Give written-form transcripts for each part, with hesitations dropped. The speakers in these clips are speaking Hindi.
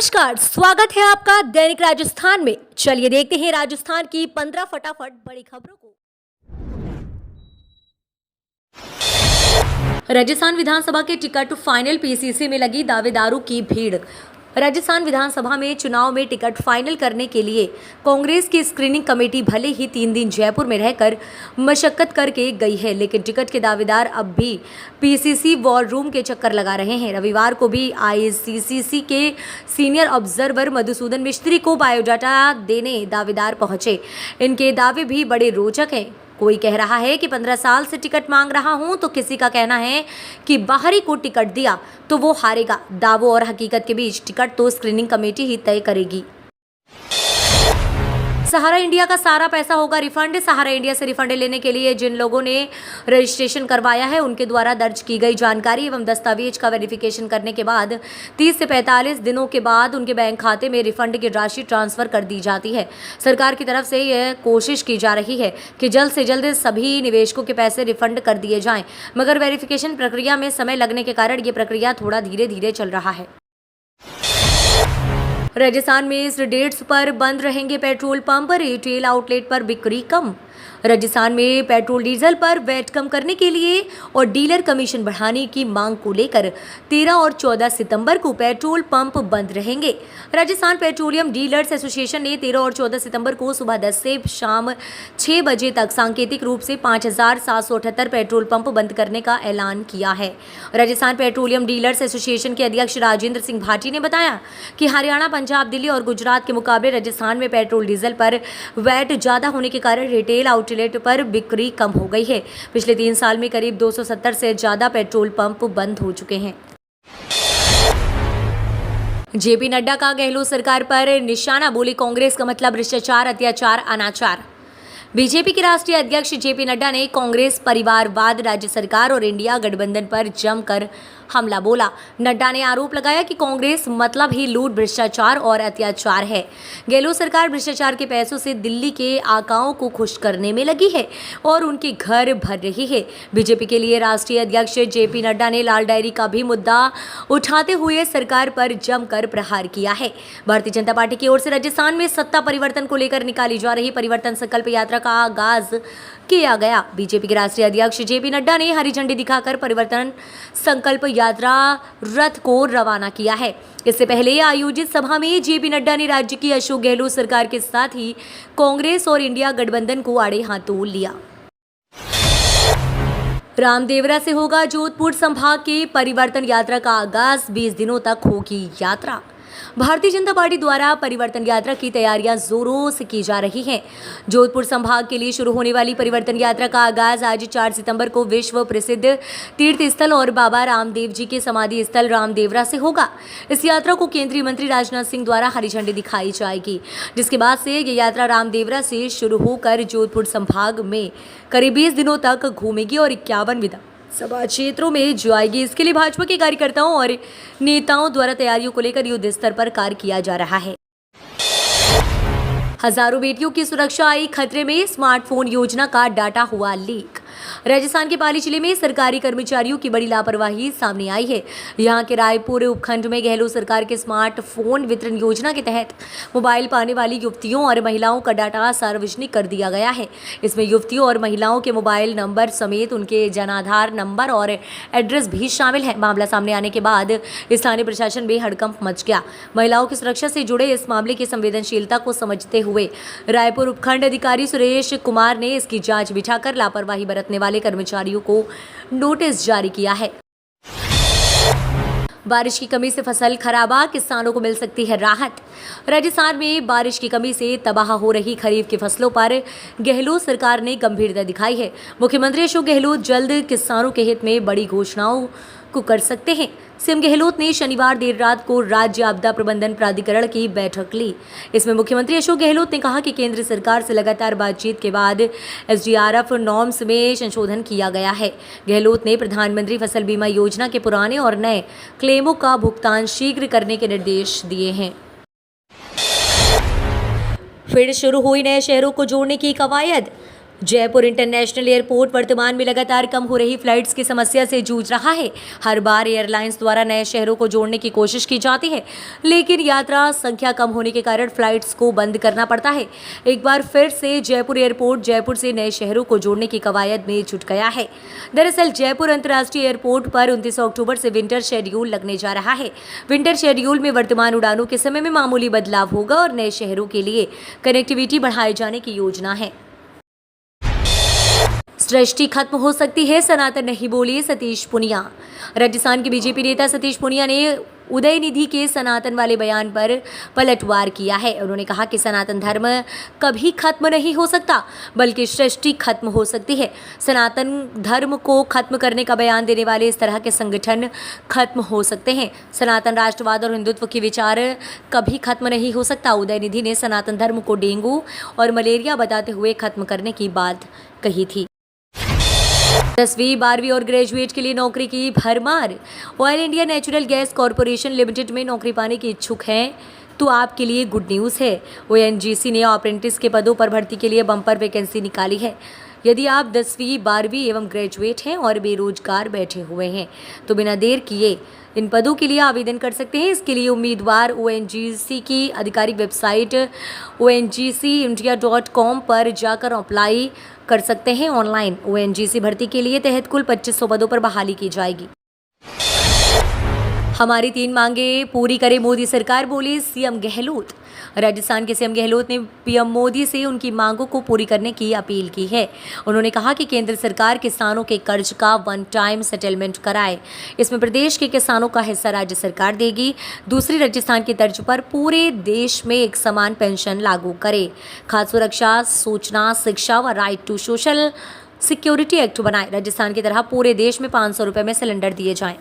नमस्कार, स्वागत है आपका दैनिक राजस्थान में। चलिए देखते हैं राजस्थान की 15 फटाफट बड़ी खबरों को। राजस्थान विधानसभा के टिकट फाइनल, पीसीसी में लगी दावेदारों की भीड़। राजस्थान विधानसभा में चुनाव में टिकट फाइनल करने के लिए कांग्रेस की स्क्रीनिंग कमेटी भले ही 3 दिन जयपुर में रहकर मशक्कत करके गई है, लेकिन टिकट के दावेदार अब भी पीसीसी वॉर रूम के चक्कर लगा रहे हैं। रविवार को भी आईसीसीसी के सीनियर ऑब्जर्वर मधुसूदन मिस्त्री को बायोडाटा देने दावेदार पहुंचे। इनके दावे भी बड़े रोचक हैं। कोई कह रहा है कि 15 साल से टिकट मांग रहा हूं, तो किसी का कहना है कि बाहरी को टिकट दिया तो वो हारेगा। दावों और हकीकत के बीच टिकट तो स्क्रीनिंग कमेटी ही तय करेगी। सहारा इंडिया का सारा पैसा होगा रिफंड। सहारा इंडिया से रिफंड लेने के लिए जिन लोगों ने रजिस्ट्रेशन करवाया है, उनके द्वारा दर्ज की गई जानकारी एवं दस्तावेज का वेरिफिकेशन करने के बाद 30 से 45 दिनों के बाद उनके बैंक खाते में रिफंड की राशि ट्रांसफर कर दी जाती है। सरकार की तरफ से यह कोशिश की जा रही है कि जल्द से जल्द सभी निवेशकों के पैसे रिफंड कर दिए जाएं, मगर वेरिफिकेशन प्रक्रिया में समय लगने के कारण ये प्रक्रिया थोड़ा धीरे धीरे चल रहा है। राजस्थान में इस डेट्स पर बंद रहेंगे पेट्रोल पंप, रिटेल आउटलेट पर बिक्री कम। राजस्थान में पेट्रोल डीजल पर वैट कम करने के लिए और डीलर कमीशन बढ़ाने की मांग को लेकर 13 और 14 सितंबर को पेट्रोल पंप बंद रहेंगे। राजस्थान पेट्रोलियम डीलर्स एसोसिएशन ने 13 और 14 सितंबर को सुबह 10 से शाम 6 बजे तक सांकेतिक रूप से 5778 पेट्रोल पंप बंद करने का ऐलान किया है। राजस्थान पेट्रोलियम डीलर्स एसोसिएशन के अध्यक्ष राजेंद्र सिंह भाटी ने बताया कि हरियाणा, पंजाब, दिल्ली और गुजरात के मुकाबले राजस्थान में पेट्रोल डीजल पर वैट ज़्यादा होने के कारण रिटेल आउटलेट पर बिक्री कम हो गई है। पिछले 3 साल में करीब 270 से ज्यादा पेट्रोल पंप बंद हो चुके हैं। जेपी नड्डा का गहलोत सरकार पर निशाना, बोली कांग्रेस का मतलब भ्रष्टाचार, अत्याचार, अनाचार। बीजेपी के राष्ट्रीय अध्यक्ष जेपी नड्डा ने कांग्रेस, परिवारवाद, राज्य सरकार और इंडिया गठबंधन पर जमकर हमला बोला। नड्डा ने आरोप लगाया कि कांग्रेस मतलब ही लूट, भ्रष्टाचार और अत्याचार है। गहलोत सरकार भ्रष्टाचार के पैसों से दिल्ली के आकाओं को खुश करने में लगी है और उनके घर भर रही है। बीजेपी के लिए राष्ट्रीय अध्यक्ष जेपी नड्डा ने लाल डायरी का भी मुद्दा उठाते हुए सरकार पर जमकर प्रहार किया है। भारतीय जनता पार्टी की ओर से राजस्थान में सत्ता परिवर्तन को लेकर निकाली जा रही परिवर्तन संकल्प यात्रा का आगाज किया गया। बीजेपी के राष्ट्रीय अध्यक्ष जेपी नड्डा ने हरी झंडी दिखाकर परिवर्तन संकल्प यात्रा रथ को रवाना किया है। इससे पहले आयोजित सभा में जेपी नड्डा ने राज्य की अशोक गहलोत सरकार के साथ ही कांग्रेस और इंडिया गठबंधन को आड़े हाथों लिया। रामदेवरा से होगा जोधपुर संभाग के परिवर्तन यात्रा का आगाज, 20 दिनों तक होगी यात्रा। भारतीय जनता पार्टी द्वारा परिवर्तन यात्रा की तैयारियां जोरों से की जा रही हैं। जोधपुर संभाग के लिए शुरू होने वाली परिवर्तन यात्रा का आगाज आज 4 सितंबर को विश्व प्रसिद्ध तीर्थ स्थल और बाबा रामदेव जी के समाधि स्थल रामदेवरा से होगा। इस यात्रा को केंद्रीय मंत्री राजनाथ सिंह द्वारा हरी झंडी दिखाई जाएगी, जिसके बाद से ये यात्रा रामदेवरा से शुरू होकर जोधपुर संभाग में करीब 20 दिनों तक घूमेगी और 51 विधानसभा क्षेत्रों में जाएगी। इसके लिए भाजपा के कार्यकर्ताओं और नेताओं द्वारा तैयारियों को लेकर युद्ध स्तर पर कार्य किया जा रहा है। हजारों बेटियों की सुरक्षा आई खतरे में, स्मार्टफोन योजना का डाटा हुआ लीक। राजस्थान के पाली जिले में सरकारी कर्मचारियों की बड़ी लापरवाही सामने आई है। यहां के रायपुर उपखंड में गहलोत सरकार के स्मार्टफोन वितरण योजना के तहत मोबाइल पाने वाली युवतियों और महिलाओं का डाटा सार्वजनिक कर दिया गया है। इसमें युवतियों और महिलाओं के मोबाइल नंबर समेत उनके जनाधार नंबर और एड्रेस भी शामिल है। मामला सामने आने के बाद स्थानीय प्रशासन में हड़कंप मच गया। महिलाओं की सुरक्षा से जुड़े इस मामले की संवेदनशीलता को समझते हुए रायपुर उपखंड अधिकारी सुरेश कुमार ने इसकी जांच बिठाकर लापरवाही बरतने वाले कर्मचारियों को नोटिस जारी किया है। बारिश की कमी से फसल खराबा, किसानों को मिल सकती है राहत। राजस्थान में बारिश की कमी से तबाह हो रही खरीफ की फसलों पर गहलोत सरकार ने गंभीरता दिखाई है। मुख्यमंत्री अशोक गहलोत जल्द किसानों के हित में बड़ी घोषणाओं को कर सकते हैं। सीएम गहलोत ने शनिवार देर रात को राज्य आपदा प्रबंधन प्राधिकरण की बैठक ली। इसमें मुख्यमंत्री अशोक गहलोत ने कहा कि केंद्र सरकार से लगातार बातचीत के बाद एसडीआरएफ नॉर्म्स में संशोधन किया गया है। गहलोत ने प्रधानमंत्री फसल बीमा योजना के पुराने और नए क्लेमों का भुगतान शीघ्र करने के निर्देश दिए हैं। फिर शुरू हुई नए शहरों को जोड़ने की कवायद। जयपुर इंटरनेशनल एयरपोर्ट वर्तमान में लगातार कम हो रही फ्लाइट्स की समस्या से जूझ रहा है। हर बार एयरलाइंस द्वारा नए शहरों को जोड़ने की कोशिश की जाती है, लेकिन यात्रा संख्या कम होने के कारण फ्लाइट्स को बंद करना पड़ता है। एक बार फिर से जयपुर एयरपोर्ट जयपुर से नए शहरों को जोड़ने की कवायद में जुट गया है। दरअसल जयपुर अंतर्राष्ट्रीय एयरपोर्ट पर 29 अक्टूबर से विंटर शेड्यूल लगने जा रहा है। विंटर शेड्यूल में वर्तमान उड़ानों के समय में मामूली बदलाव होगा और नए शहरों के लिए कनेक्टिविटी बढ़ाए जाने की योजना है। सृष्टि खत्म हो सकती है, सनातन नहीं बोले सतीश पूनिया। राजस्थान के बीजेपी नेता सतीश पूनिया ने उदयनिधि के सनातन वाले बयान पर पलटवार किया है। उन्होंने कहा कि सनातन धर्म कभी खत्म नहीं हो सकता, बल्कि सृष्टि खत्म हो सकती है। सनातन धर्म को खत्म करने का बयान देने वाले इस तरह के संगठन खत्म हो सकते हैं। सनातन राष्ट्रवाद और हिंदुत्व के विचार कभी खत्म नहीं हो सकता। उदयनिधि ने सनातन धर्म को डेंगू और मलेरिया बताते हुए खत्म करने की बात कही थी। 10वीं 12वीं और ग्रेजुएट के लिए नौकरी की भरमार। Oil India natural gas corporation limited में नौकरी पाने की इच्छुक हैं तो आपके लिए गुड न्यूज़ है। ओएनजीसी ने अप्रेंटिस के पदों पर भर्ती के लिए बम्पर वैकेंसी निकाली है। यदि आप 10वीं 12वीं एवं ग्रेजुएट हैं और बेरोजगार बैठे हुए हैं तो बिना देर किए इन पदों के लिए आवेदन कर सकते हैं। इसके लिए उम्मीदवार ओएनजीसी की आधिकारिक वेबसाइट ONGCindia.com पर जाकर अप्लाई कर सकते हैं। ऑनलाइन ओएनजीसी भर्ती के लिए तहत कुल 2500 पदों पर बहाली की जाएगी। हमारी 3 मांगे पूरी करे मोदी सरकार, बोले सीएम गहलोत। राजस्थान के सीएम गहलोत ने पीएम मोदी से उनकी मांगों को पूरी करने की अपील की है। उन्होंने कहा कि केंद्र सरकार किसानों के कर्ज का वन टाइम सेटलमेंट कराए। इसमें प्रदेश के किसानों का हिस्सा राज्य सरकार देगी। दूसरी, राजस्थान की तर्ज पर पूरे देश में एक समान पेंशन लागू करे। खाद्य सुरक्षा, सूचना, शिक्षा व right to social security act बनाए। राजस्थान की तरह पूरे देश में 500 रुपये में सिलेंडर दिए जाएं।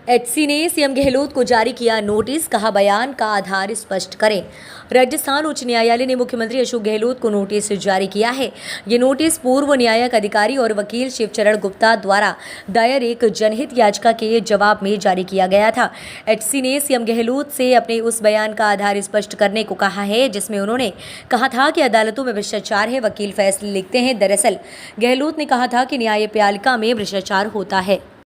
एचसी ने सीएम गहलोत को जारी किया नोटिस, कहा बयान का आधार स्पष्ट करें। राजस्थान उच्च न्यायालय ने मुख्यमंत्री अशोक गहलोत को नोटिस जारी किया है। ये नोटिस पूर्व न्यायिक अधिकारी और वकील शिवचरण गुप्ता द्वारा दायर एक जनहित याचिका के जवाब में जारी किया गया था। एचसी ने सीएम गहलोत से अपने उस बयान का आधार स्पष्ट करने को कहा है जिसमें उन्होंने कहा था कि अदालतों में भ्रष्टाचार है। वकील फैसले लिखते हैं। दरअसल गहलोत ने कहा था कि न्यायपालिका में भ्रष्टाचार होता है।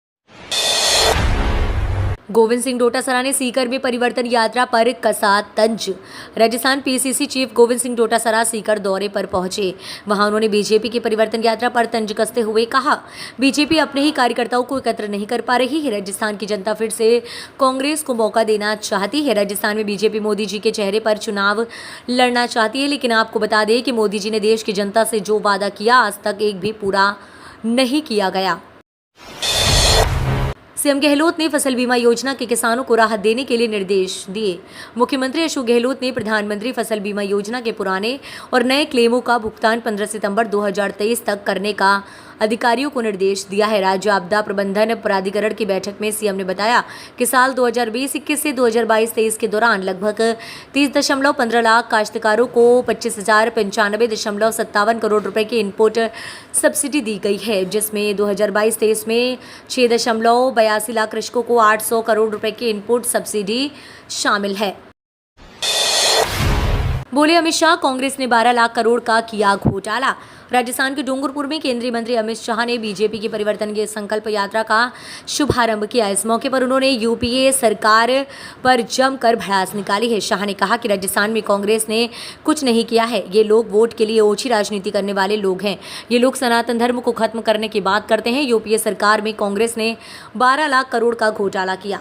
गोविंद सिंह डोटासरा ने सीकर में परिवर्तन यात्रा पर कसा तंज। राजस्थान पीसीसी चीफ गोविंद सिंह डोटासरा सीकर दौरे पर पहुंचे। वहां उन्होंने बीजेपी की परिवर्तन यात्रा पर तंज कसते हुए कहा, बीजेपी अपने ही कार्यकर्ताओं को एकत्र नहीं कर पा रही है। राजस्थान की जनता फिर से कांग्रेस को मौका देना चाहती है। राजस्थान में बीजेपी मोदी जी के चेहरे पर चुनाव लड़ना चाहती है, लेकिन आपको बता दें कि मोदी जी ने देश की जनता से जो वादा किया आज तक एक भी पूरा नहीं किया गया। सीएम गहलोत ने फसल बीमा योजना के किसानों को राहत देने के लिए निर्देश दिए। मुख्यमंत्री अशोक गहलोत ने प्रधानमंत्री फसल बीमा योजना के पुराने और नए क्लेमों का भुगतान 15 सितंबर 2023 तक करने का अधिकारियों को निर्देश दिया है। राज्य आपदा प्रबंधन प्राधिकरण की बैठक में सीएम ने बताया कि साल 2020-21 से 2022-23 के दौरान लगभग 30.15 लाख काश्तकारों को 25,095.57 करोड़ रुपए की इनपुट सब्सिडी दी गई है, जिसमें 2022-23 में 6.82 लाख कृषकों को 800 करोड़ रुपए की इनपुट सब्सिडी शामिल है। बोले अमित शाह, कांग्रेस ने 12 लाख करोड़ का किया घोटाला। राजस्थान के डूंगरपुर में केंद्रीय मंत्री अमित शाह ने बीजेपी की परिवर्तन की संकल्प यात्रा का शुभारंभ किया। इस मौके पर उन्होंने यूपीए सरकार पर जमकर भड़ास निकाली है। शाह ने कहा कि राजस्थान में कांग्रेस ने कुछ नहीं किया है। ये लोग वोट के लिए ओछी राजनीति करने वाले लोग हैं। ये लोग सनातन धर्म को खत्म करने की बात करते हैं। यूपीए सरकार में कांग्रेस ने 12 लाख करोड़ का घोटाला किया।